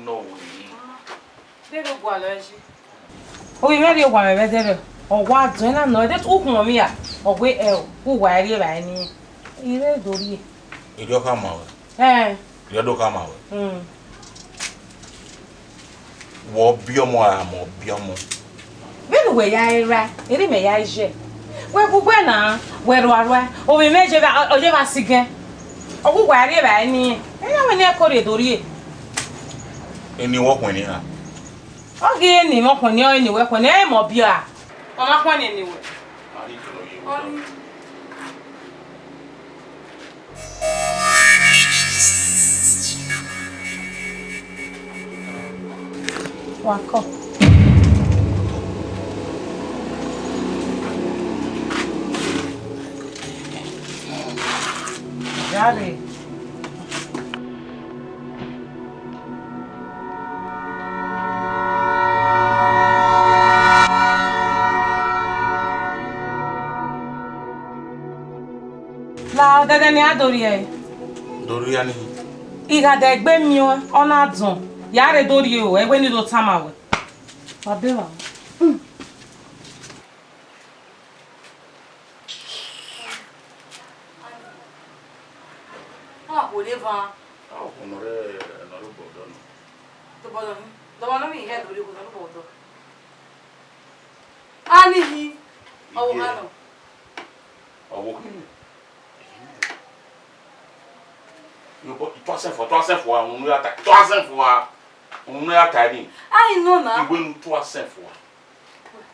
no. They don't go allergy. Oh, you ready? Why, better? Or what? Do I know that? Open me up. Or wait, who were you? I need. You do it. You don't come out. Eh? You don't come out. What biomo, more biomo. When way I ran, it may I share. Where now? Where do I? Oh, we measure that or give us again. Oh, who were you? I need. And I will corridor. Any walk when you are. Okay, any more when you're anywhere when I'm or beer. Or not one anywhere. I need to know you. Walk up. Daddy. La dada ni adori e. Dori ani. Iga de gbe mi o ona dun. Ya re dori o e we ni do tamawe. Abela. Ah, voleva. Ah, onore no bodo. Do bodo. Do bodo mi he dori ko no bodo. Ani hi. O hano. O you toi fois, on nous attaque. 300 fois, on nous attaque. Ah, non, non. Il veut 300 fois.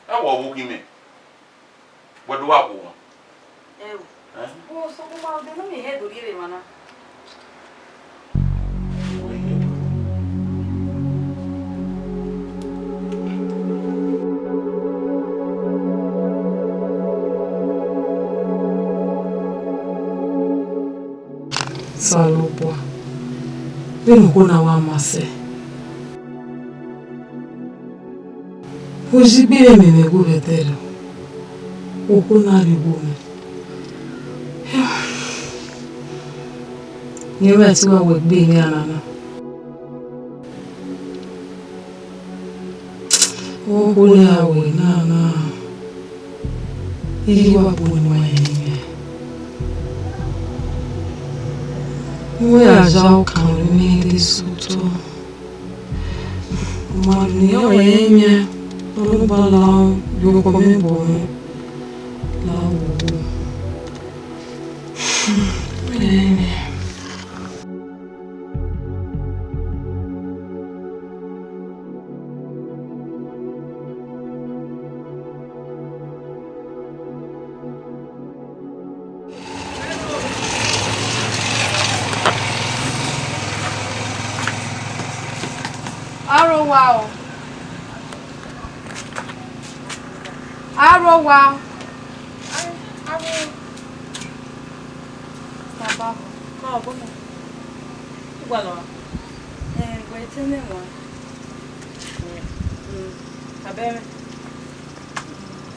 Ah, vous qui me. What do I want? Oh, so come out, don't me head, do you, mana? Salopwa. Bemukona wamase. Ujibile meme kubetero. Ukuna libume. Nyewe tiwa wegbe anana. Ukuna we nana. Iliwa bunwa yenye. We are now coming this auto. Money, oh, yeah, no balloon, you come boy. Wow. Arrow wow. Stop. Oh, come on. Well, wait a minute. Abel.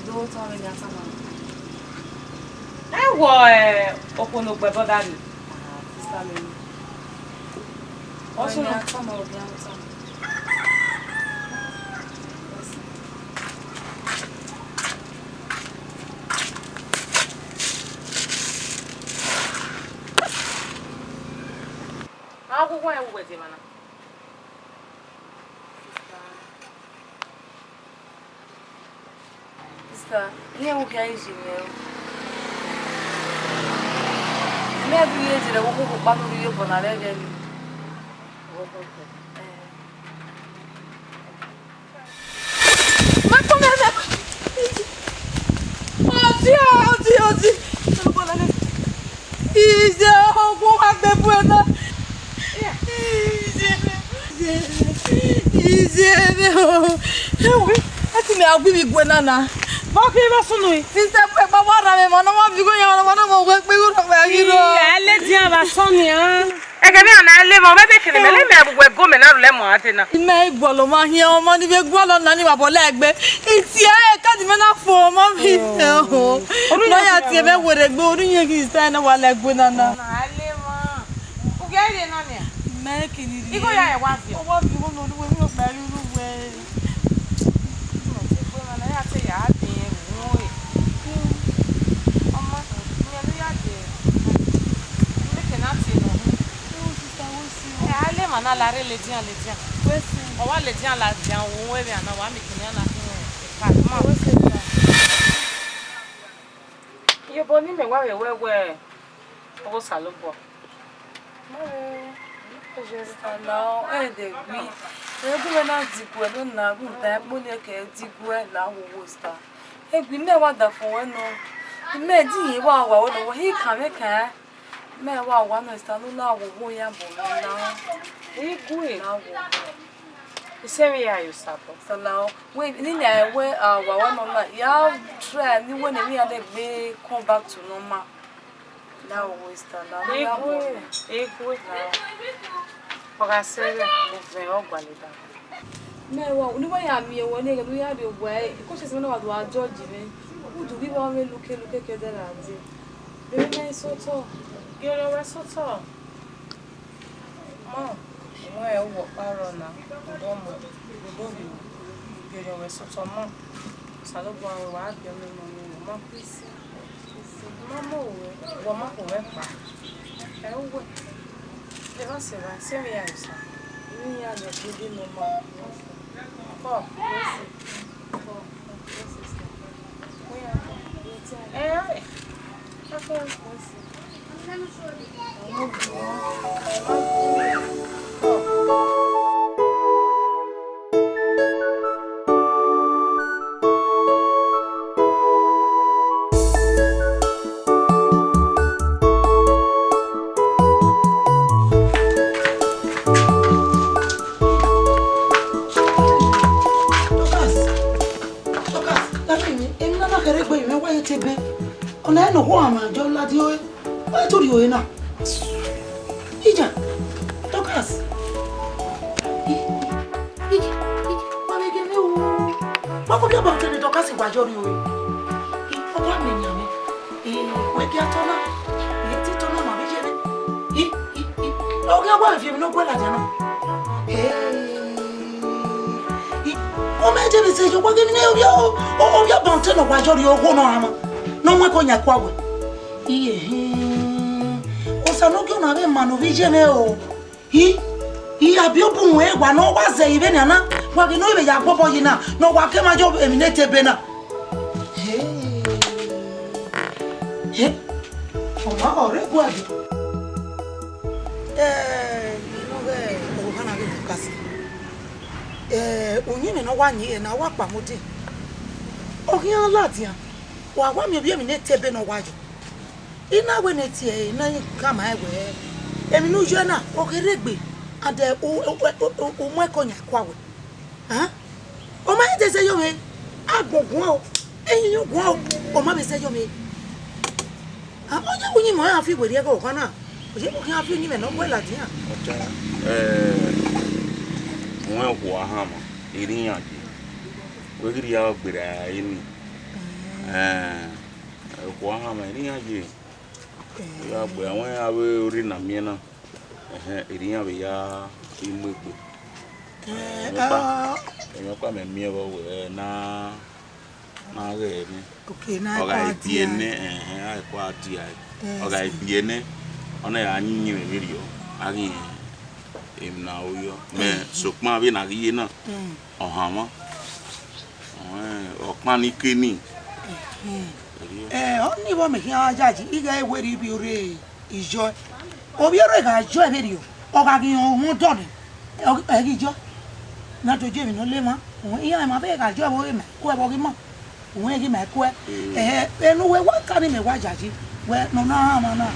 Do tell me that someone. I was open up by daddy. Also, come out down some. Why are we waiting, man? Sister, you know what I do? Maybe you did a walk of battle you for a legend. I'll give you banana. Okay, what's on it? Since I put my water, I'm not going to work with you. I let you have a son here. I can live on my bed. I will go and out lemon. It may follow my here, money will go on any of our leg. It's here, I can't even afford mommy. I have never would a go to you. He's standing while like banana. I live on. Okay, Mekini. Iko ya wapi? Owa bi wono ni we no pari nu we. No se ko na ya te ya de wo e. Amma ni ya de. Me ke na ti no. O sister wo si. Ale mana la re le dian. We si. O wa le dian la dian wo we bi ana wa mi kini ana ki e ka ma. We se dian. Yo boni me wa we. O salobo. Now, the we never not deep well, no, that money can deep well, now who star. Hey, we never that for no. He made it while he can make her. May one is standing now, who ya now. He good now. The same year you supper. So now, wait, in there, where our one on that, y'all try, you want to be come back to normal. Now we stand now. Equal now. For I say, we all valid. No, no, I am here when we are the way. Because it's one of our George. Who do we want to look at the land? Very nice, so tall. You're so tall. Mom, where walk around now? You're so tall, Mom. Salon, what your mom, please. Mama, woman, whoever. Oh, there was a serious. We are the good no more. Oh, I know who am I, John Ladio. I told you enough. Ija, Docas. What again? What could you about the Docas in Bajorio? Oh, what mean you? Wake your tona. Yet it on my vision. Oh, wife, you know well, I don't know. Hey. Oh, Major says you're working in your mountain of Bajorio, one no more konya kwawe. Osanoke na be manovije ne o. Abiobu nwe gwa no waze ibe na wa ke no ibe ya popo yina no wa ke ma job eminate be na. Oma ore gwa bi. No be o kana bi kasi. Onyi no wa nyi na wa pamode. Ohian latia. Wa me bi eminate be no wajo. Ina we netie na kama ewe. Emi no jo na o keregbe ade o mo ekonya kwawe. Ha? O ma ite se yo me agogun o. Eyin yo gun o. O ma be se yo me. Ha onye wunyi mo afi weri e ko kan na. O je ko kan afi nyi me no gwela dia. Ocha mo ko ha mo irin ya ji. We giri ya gbera yin. Ko ha ma irin ya ji. Ya gbe awon awe ori na mi na. Irin ya be ya imegbe. Èmi pa me mi wo na re ni. Okay, na Oga ibiene ai kwa ti ai. Oga ibiene ona ya nyi me ri o. Ari em na oyo me sokma bi na ri na. Ohama. Okman ni keni. Oni wo me hian jaji iga eweri bi ore ijo. Obi ore ga jo e ri o. Oga gi ohun do ni. Egi jo. Na to je mi no le ma. Ohun iya ma be ga jo e bo me ko e bo gi mo. Ohun egi me ko e. Enu we wa kan ni me wa jaji. We no na ha ma na.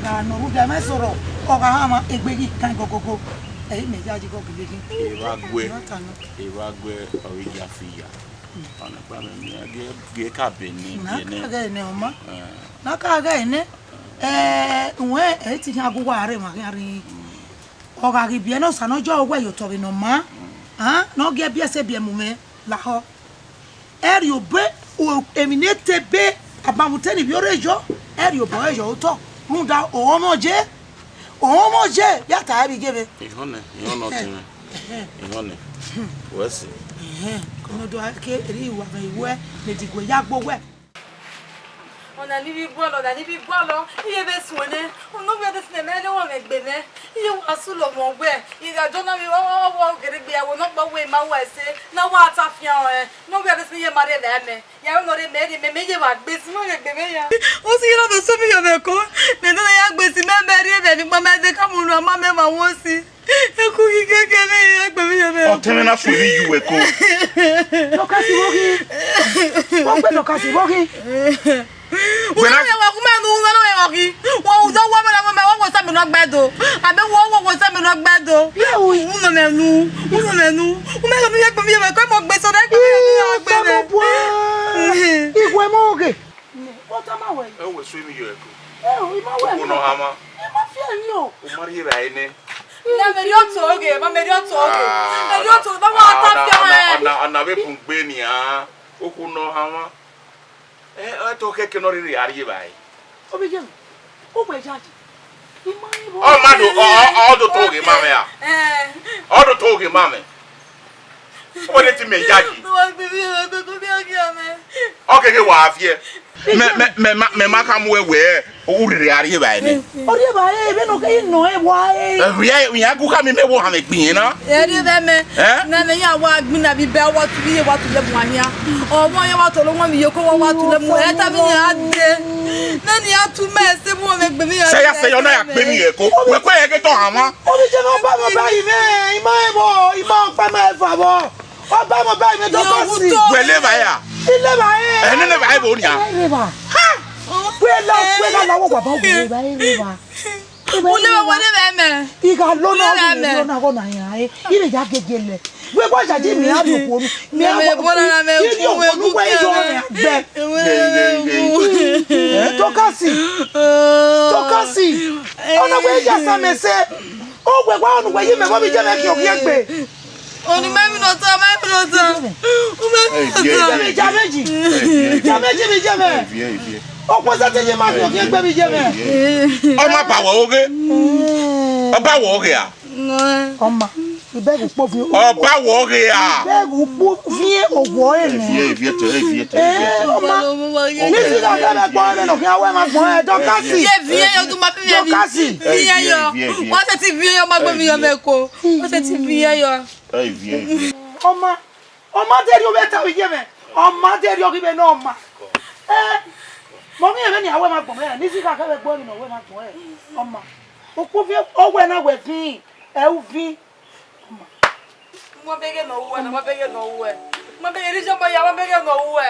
Ga no ru da me soro. Oga ha ma egbegi kan gogogo. Me jaji go gbeji. E wa gwe ori ya fiya. Ana pa me mi ge ka Benin Benin. Na ka ne o ma. Na ka ga ne. Nwe e ti kan agogo are ma ri. Oga ri bi no sanojo owe yo to bi no ma. No ge bi ese bi mu me la ho. Eri obe o eminate be abamute ni bi orejo. Eri obo ejo to. Nda o mo je. Omo je ya ta bi gebe. Ihone teme. Ihone. Wesi. Kono do ake ri wa ba iwe ne digwe ya gbowe. On a livi boilo, il be suene. On no be de sineme le won egbene. Iye wa su lo mo gbe. Ira jona mi wo gere gbe awo no gbo we ma wa se. Na wa ta fian no be de sinye mare le me. Ya no re me ye wa gbe si mo gbe me ya. O si lo do so mi yo be ko. Me no ya gbe si me be ri be ni mo me de ka mu lu ma me ma wo si. Eku ki keke me ya gbe me ya be. O teme na fu ri yu e ko. Lokasi wogi. Mo gbe lokasi wogi. When I walk, man, who don't want to was something not bad though. I don't want something not bad though. Woman, who me come on, so that what am I way? Oh, swimming you. Oh, my way. No, Hama. I'm feeling you. Maria Raine. Never your talk, I'm a your talk. I don't know I'm not a Benia. No, Hama. I talk a canary arrive. Oh, begin. Oh, my judge. Oh, Madu, all the talking, mamma. All the talking, mamma. What did you make, Jackie? Okay, you are here. Me makam where uri ari ba ni ori ba e be no ke no e wa e we ya ku ka me wo ha me gbin na e ri be me na me ya wa gbin na bi be wa tu bi wa tu le mu ahia o mo ya wa to lo mo mi ye ko wa tu le mu e ta bi ya de na ni atu me se mo me gbe mi ya se yo na ya gbe mi ye ko we ko ye ke to ha mo o bi je no ba mo ba yi me ima e bo ima pa ma e fa bo o ba mo ba yi me to ko si we le ba ya ile ba e ne ba e bo ni ya ha we la lawo baba we ba e ba me iga lona go na ya e ile ja gegele we kwa jaji mi adu ko mi bona na me ku we ku be tokasi ona we ja sa me se o we kwa onu we yi me bo bi je me ki o ki egbe oni me no ta o me jameji mi jame o ko sa te je ma ki o ki egbe mi jame o ma pa wo oge o ba wo oge a oma ibegu po fi o ba wo oge a ibegu po fi owo e ni oma ni si ga ga gbo e no ki awe ma gbo e dokasi ye vie yo tu ma fi dokasi vie yo o se ti vie yo ma gbo mi yo meko o se ti vie yo vie oma deri o beta wi jeme oma deri o ki be no oma mo mi e be ni awe ma gbo e ni si ga ga gbo ni no we ma gbo e oma o ko fi o we na we fin e u fin mo bege no uwe na mo bege no uwe mo bege ri jomba ya mo bege no uwe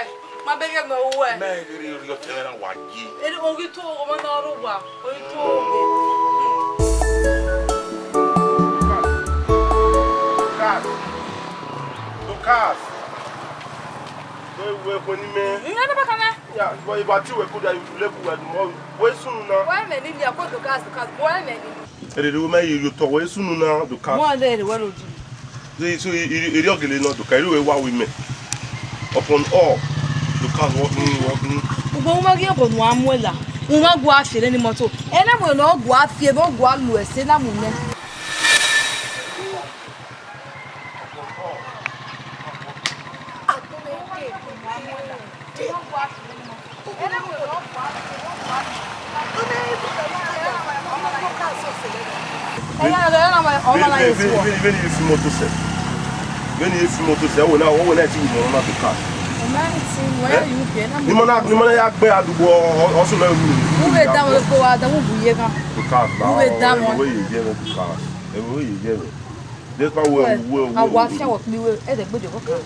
mo bege no uwe me ri yo tele na waji eri o gi to o ma na ru wa o gi to Lucas we ko ni me ina na baka na ya boy ba ti we ko da you leku we mo we sunu na wa me ni ya ko Lucas wa me ni eri ru me you to we sunu na Lucas mo le ri wa lo ju so eri ogele na Lucas eri we wa we me upon all Lucas walking gbogbo mo gi ko nu amuela mo ma gu afere ni moto e na mo no gu afie no gu alu ese na mo ne Veni esse motocicleta. Veni esse motocicleta. O na ti mo na to car. Ni mo na ya gbe adugbo o so na mi. Mo be da mo ko wa da mo buye kan. To car ba. Mo be da mo. We ye je to car. E we ye je. This pa we. Awa fi wo mi we e de gbejo ko kan.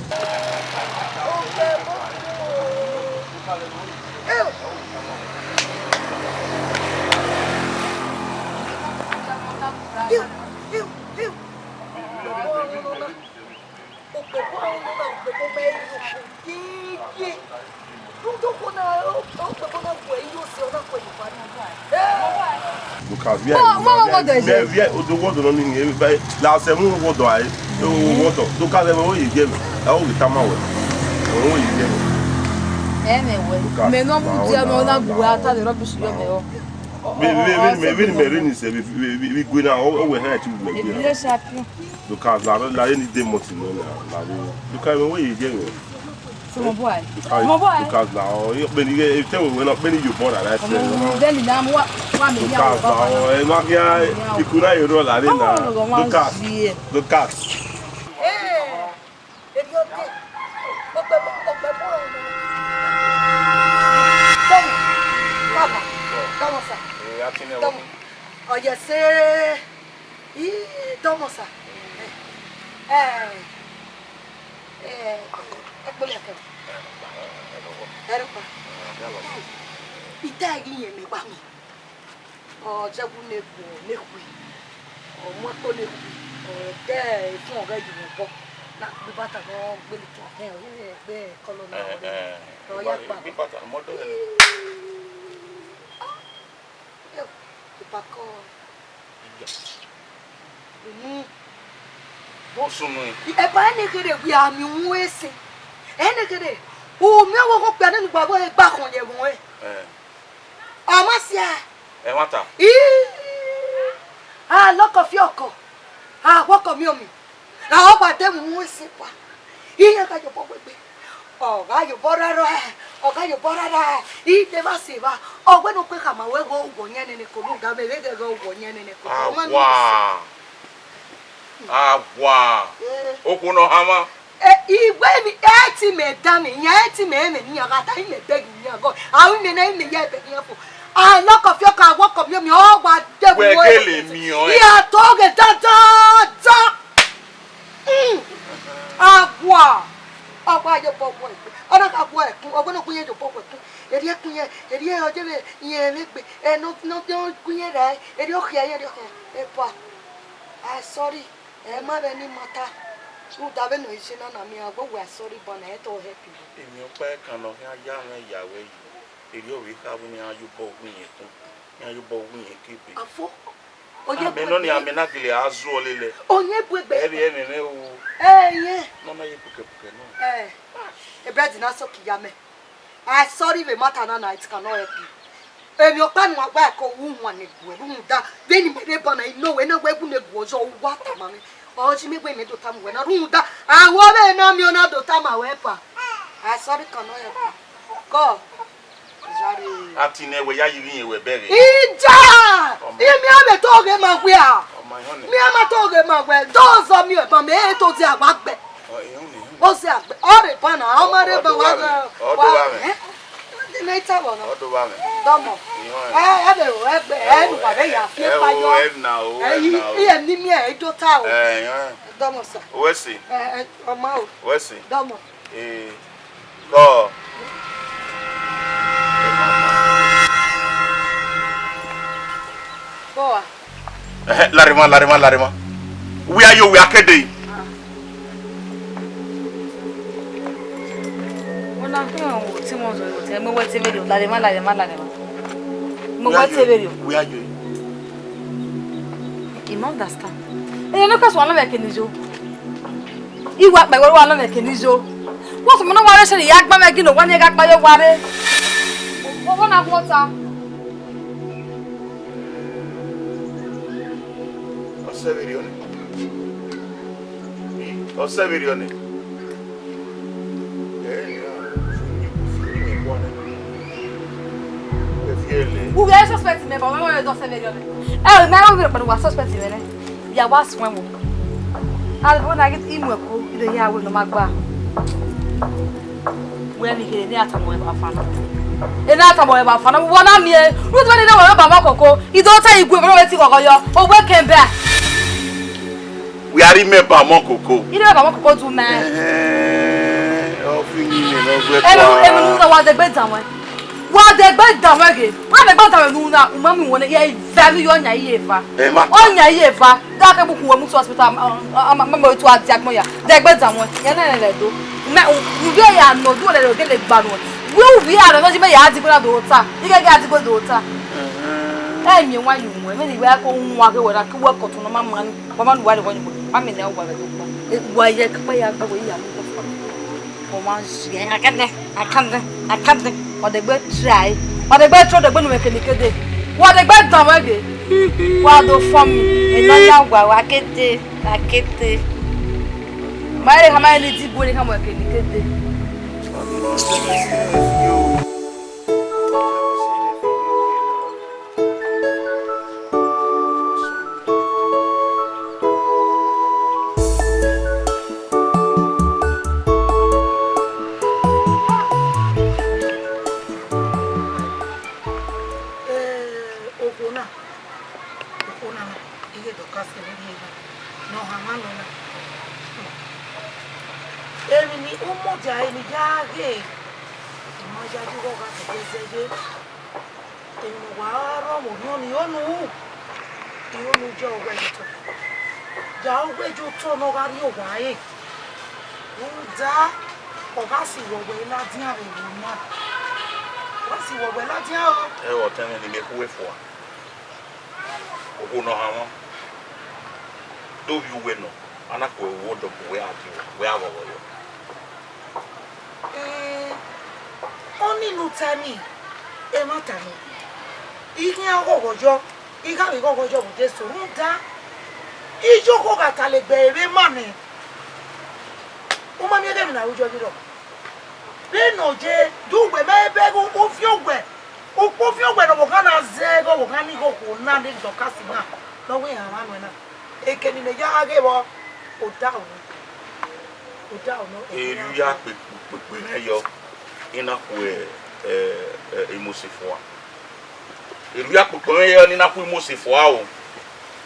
Lucas, viens au droit de l'année. Là, c'est mon droit d'aller. Lucas, vous y viens. Là, où est ta main? Où y viens? Mais non, vous dites, on a goué à ta de robe sur le méo. Maybe Marine is we go now over here to because I need them much in look at where you get my boy. Because now you tell me when not many you born at then you could not roll arena. Look at oh yes, sir. Toma ça. Itagi me ba mi. Oh, jabu ne ku. Oh, mo to ne ku. Oh, de fun ga ju mo na bi bata go gbe le to be kolona. Oh, ya pa. Bi bata mo do. Pako. E ba ne kere wi ami nwese. Ene kere. O mi wo ko pe na gba bo e gba kan ye won e. Amasia. E wata. Loko fi oko. Woko mi omi. O pa te mu nwese pa. Iye ka jo po gbe. Ọ̀gá yo boraro ọ̀gá yo borara ite ba se ba ogbe no pe ka ma we go ugwo yen ni ko lu ga be we go ugwo yen ni ko agwa okuno hama igwe mi eti me da mi yan eti me ni aga ta mi beg ni ago awu mi na mi ye be ni fo lock of your car walk of mi o gba de wo we gele mi o ya to ge da agwa Ọba yo popo e. Ona ka bo e kun, ogbon kun ye jo popo e kun. Eri e kun ye, eri e oje be yen le gbe. No kun ye dai. Eri o khia ye, eri o khia. E pa. Sorry. E ma be ni mata. U da be no ise na mi agbo we sorry but na e to happy. Emi o pe kan lo ya ya ran iyawe yi. Eri o wi ka bu ni ayu bo gun yen kun. Ni ayu bo gun yen kebe. Afo. Oye no ni amena kile azu olele. Onye bugbe. Eri eni ne o. Ye. No na ye puke no. A bread na so kiyame. I sorry we matter na it cannot help you. Emi o pa nu agba ko wu wan ne gu ru da. Beni me ne bona no we na we gu ne gu so wa ta ma me. O ji me gbe me do ta mu we na ru da. Awo be na mi o na do ta ma we pa. I sorry cannot help you. Go. Jare. Ati ne we ya yiri yen we bere. Ija! Imi ame to ge ma gbe a. Mi ama to ge ma gbe. Do so mi e ba me to ti agba gbe. O se agbe. O re pa na o ma re ba wa ga. O do wa me. Ni ta bo na. O do wa me. Domo. E be o egbe e nu ba be ya fi pa yo. E na o. E ni mi e do ta o. Domo sa. We si. O ma o. We si. Domo. Go. Boa. Larima. We are you, we are kede. Ona ko ti mo so te mo we te video larima. Mo we te video. We are you. You don't understand. E no kaso ala me kenizo. Iwa pe wo ala me kenizo. Wo so mo no ware se ya gba me gino wa ni ga pa yo ware. Wo na water. Osevirione. Who is suspecting me? But we want to do Severione. Oh, now we are suspecting me. Ya was when we. When I get in work, you don't hear with no magba. When we get near Tamoy Bafana. And that's a boy about fun. One am here. Who's running over about Coco? You don't tell you, we're waiting on you. Oh, welcome back. We are remember Mokoko. You know about Coco to man. Oh, you know what the bed down. What the bed down again? What the bed down? Mammy, when you value on your Eva. On your Eva. That book who moved to hospital. I'm a member to attack Moya. The bed down. You are not doing a little bad one. Will we are not even a daughter. You can get a good daughter. I mean, why you women were going walk away like work to no man, woman, why one. I mean, why you can pay out the way for once. I can't. Or the bird try. Or the bird try the one make a day. What the bed down again? What do for me? And not now, I get it. I get it. My hammer is deep when you come again.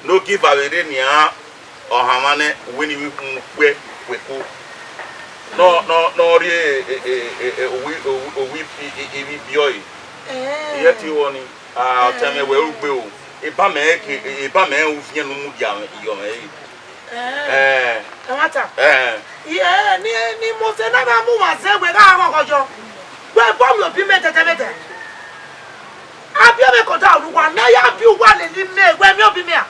No give away nia or hamane when you we no we boy yet you only tell me where we go e ba me ufie no mu dia yo amata yeah ni mo se na ga mu wa se gbe ga kokojo gbe bo mi bi mete abia me ko ta oluwa na ya bi wa le ni me gbe mi obi mi a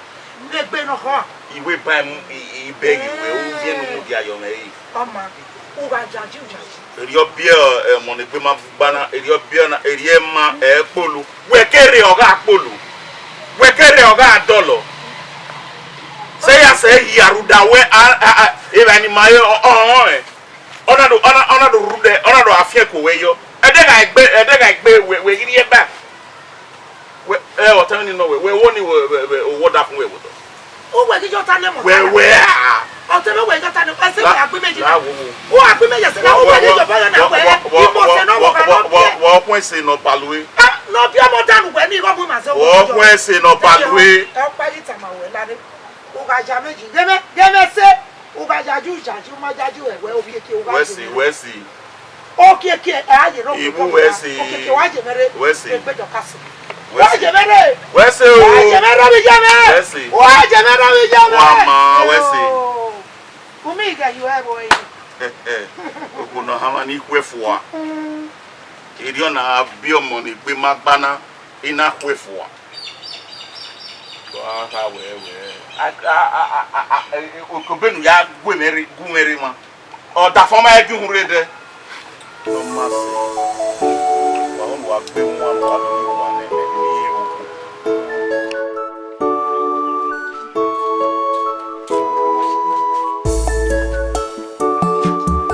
le gbe no ho iwe ba mu I beg we ufie no mu dia yo Oma o ga jaju Erio bia mo ne gbe ma gbana erio bia na erie ma polu we kere oga polu we kere oga dolo say ya say yaruda we even ni mayo ona do rude ona do afie ko we yo e de ga gbe we iri e ba we o tell me no we woni we what happen we wo o we ki jota le mo we o te me we jota le e se we agbe meji o agbe meji se na o we ni joba yo na we ibo se no mo ka wo pon se no palue no bi mo danu we ni ko mu ma se wo pon se no palue e pa ni tama we la de o ga ja meji deme se o ga jaju ma jaju ewe o bi ke o ga we see okay e aye ro ibu we see okay wa je mere we see e gbedo kasi wa je mere we see o wa je mere bi je mere we see wa je mere bi je mere wa ma we see umi ga you e boy ogo no hama ni kwefua iri na bio mo ni gbe magbana ina kwefua wa ka we okobenu ya gwemeri ma o da foma e gihunre de no mase wa on wa gbe mo wa lo wa ne ni oku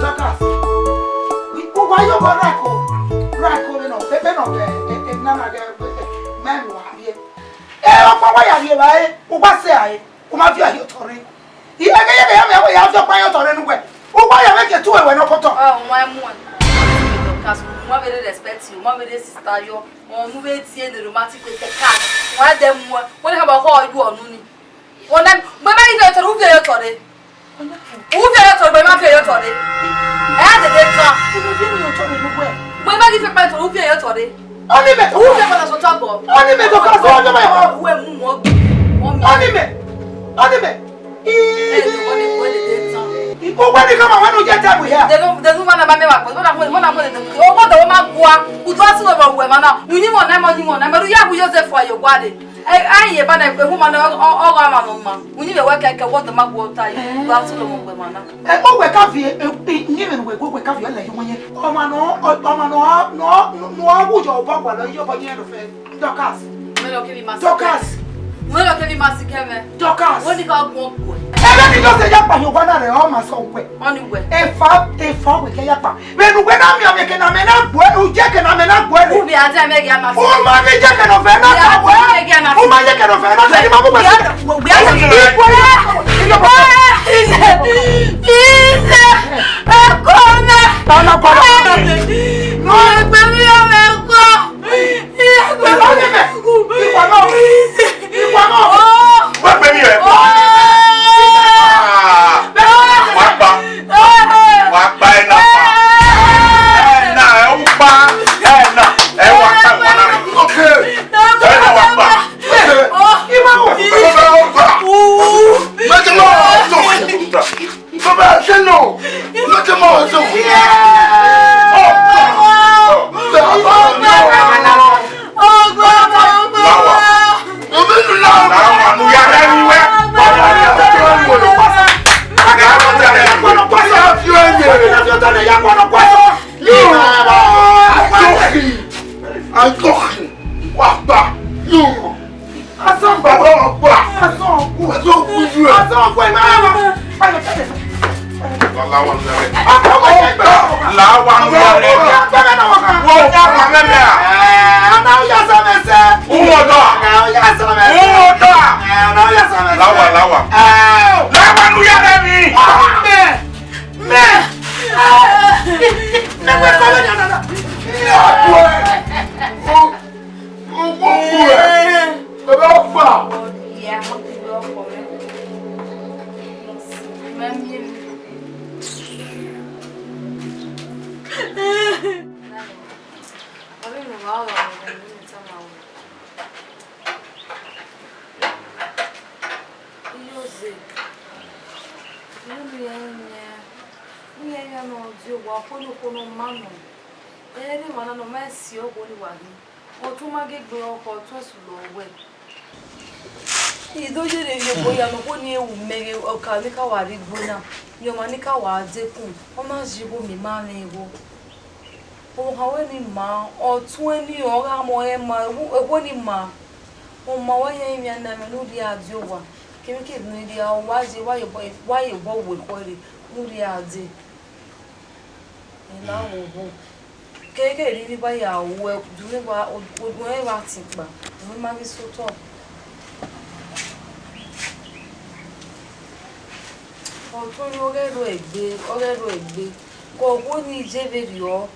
Jaka o wa yo rako no pepe no e na na ge menu abi o pa wa ya ri ba e o wa se ai o ma fi ayo tore iye ge ya me ya fi pa ayo tore nu gbe o wa ya make tu ewe no koto why mo because mo be respect you mo be sister yo mo mu be tie the romantic with the cat wa dem mo won ha ba ho oju onu ni won na mo ba ni tore u fi ayo tore be ma fi ayo tore de ta o fi mi o tore nu gbe mo ba ni fi pa tore u fi ayo tore oni me u fi pa so tabo oni me to ka so ojo me ho we mu mo oni me Ipo wani kama wanu je tabu here. De no mana ba me wa ko na mo de o mo do ma gua u to asu lo we mana uni mo na ma ya bu Joseph ayo gwade ai ye ba na ko hu mana o ga ma no ma uni be wa ka wo do ma gua ta yi ba asu lo mo we mana o we ka fi ni me we go ka fi la yi wonye o ma no awu jo bo gwa lo yo bo yen do fe dokas Dorcas. Melo ke mi masikeme. Dorcas. Woni ka gun ko. Ebe mi just yapa yo wana re o ma so we. Oni we. E fa we ke yapa. Me nu we na mi ame ke na me na gbo e u je ke na me na gbo e. Ubi ate me ya ma. O ma me je ke no fe na ka we. O ma je ke no fe na ka ni ma bu ba. We ate ke. Akona. Tana ko. No pe mi o me ko. Keke ri ba ya wo dure wa ogun e wa ti pa mo ma bi so to o to ni oro egbe ko wo ni je baby o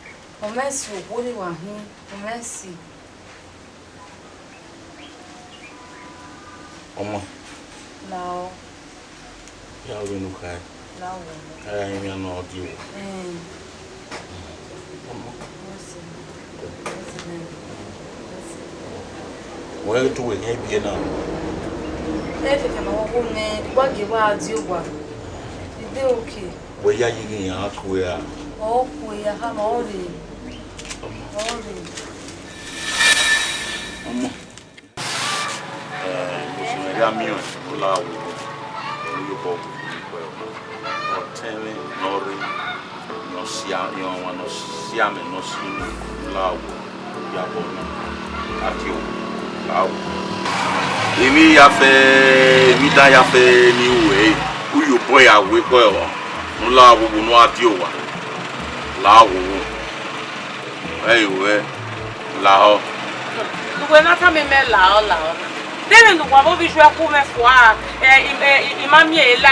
mesi o wo ni wa hin o mesi Omo now ya we no kai now ai mi no di o where to we here now Efe kama wo me wage wa adi ogwa ide okay we ya yin ya aku ya o ku ya ha ma ori Omo ya mi o la wo yo bo o tele nori no sia yo wa no sia me no si la wo ya bo ati o la wo Emi ya fe ni we uyo boy ya we ko e no la wo no adi o wa la wo we la o Duwe na ta me la o Dele no wa bo bi jwa ku me fo a imami e la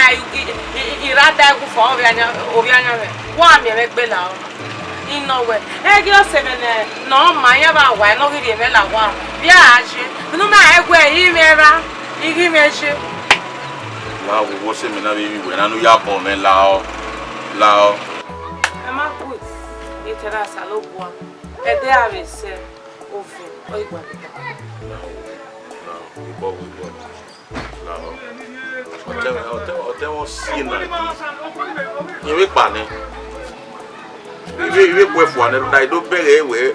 irada ku fo obi anya me wa mi me gbe la o Inowe egi o se me no ma ya ba wa no ri me la wa bi a je no ma egwe yi mera igi meche la wo se me na bi we na no ya bo me la o e ma ku e tera salo boa e de ave se ofe o igwa we la o te o si na ni we pa ni Iwe kwefu ane dai do bere we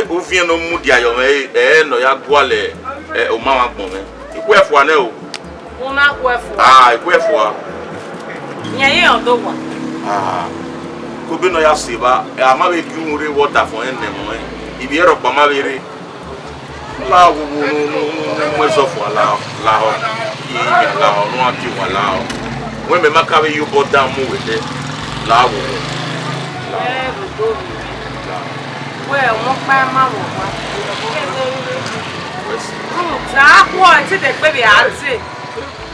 o vien no mu dia yo no ya gwale o mama gbon me ikwefu ane o una kwefu ikwefu a nyaye odowa ko be no ya seba ama be ki unre water for enne mo ibi ero pa ma bere Lao no so for lao no ati wa lao. When me makawe you go down with it. Lao. Well, mo pa ma wo wa. Ta ko ti de pe bi ati.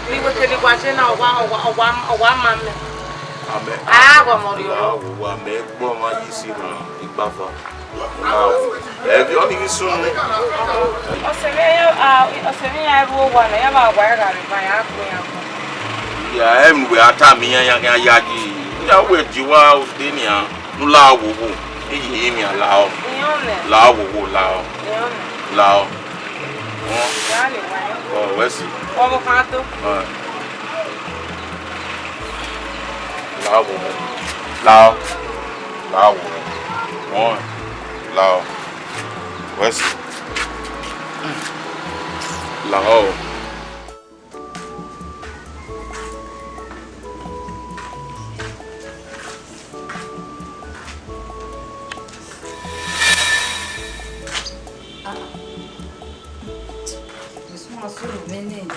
Ni wo te di kwa se na owa ma me. Amen. Wa mo ri o. Wa me gbo ma yi si na igbafa. Ebi oni mi sun. Oseme ya ru wa na ya ba gwa ya ga ri ba ya ko ya ko. Ya em we ata mi ya ji. Ya we jiwa o de ni a nu la wo wo. Eyi mi ala o. La wo wo la o. La o. Ya le wa ya. Oh, we see. O mo kan to. La wo. La. La wo. One. Lao West Lao This one is so Benin.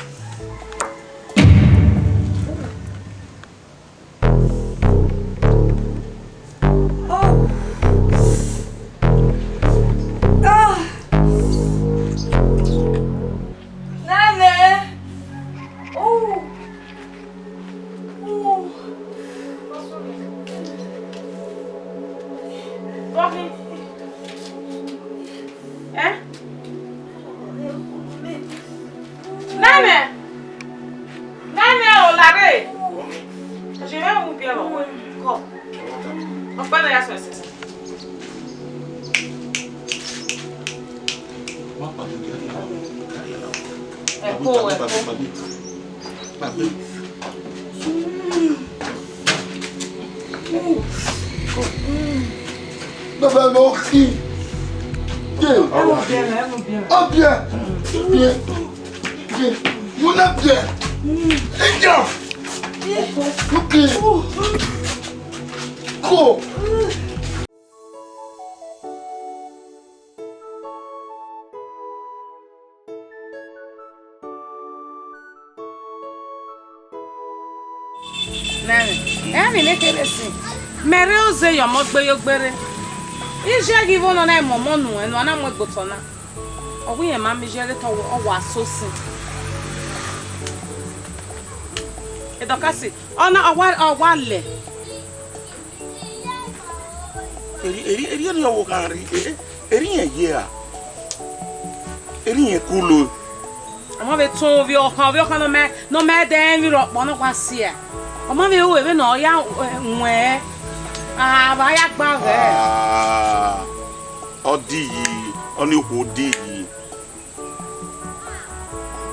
Mereuze yo mogbe yo gbere. Ije gi vono na momo nu enu ana mo gbotona. Owo yen ma mi jere to owo asosin. Edokasi, ona owa le. Eri ni owo kan ri. Eri yen ye a. Eri yen kulo. Amo be tun vi okan no me den vi ro no kwasi e. Omo be o ebe no ya nwe. Ba ya gba re. Odi yi, oni ko di yi.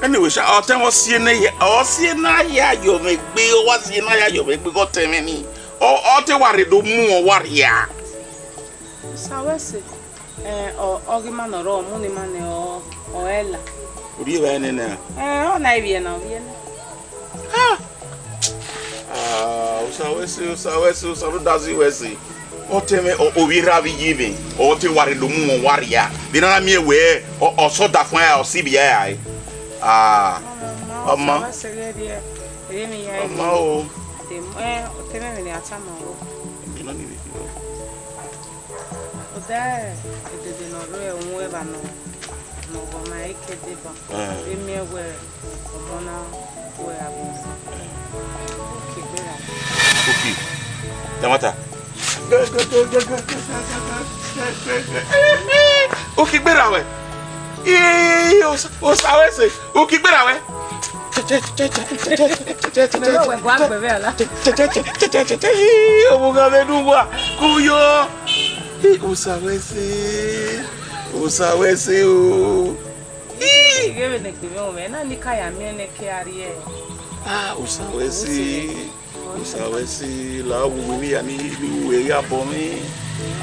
Anyway, sha o ten wo sie na ye, o sie na ya yo me gbe, o wa sie na ya yo me gbe go temi ni. O te ware do mu o ware ya. Sawese o gi ma no ro mu ni ma ne o ela. Ori we ne na. O na ibi na obi na. Usawese dazi wese. O teme o wira bi yibi. O te ware do mu o ware ya. Bi na mi ewe o so da fun ya o si bi ya ai. Mama. Mama o. O teme ni atama o. Ino ni bi. O da de no ro e won e ba no. No go ma ike de ba. Emi ewe o bona we abusi. Okay. Tamata. O ki gbera we. O sawese. O ki gbera we. O mo ga be duwa. Kuyo. O sawese. O sawese o. Gebe ne kimi o me na ni kaya mi ne ke ari e. Usawesi la wo ni ya ni lu e ya bo mi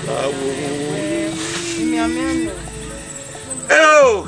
la wo mi ameno oh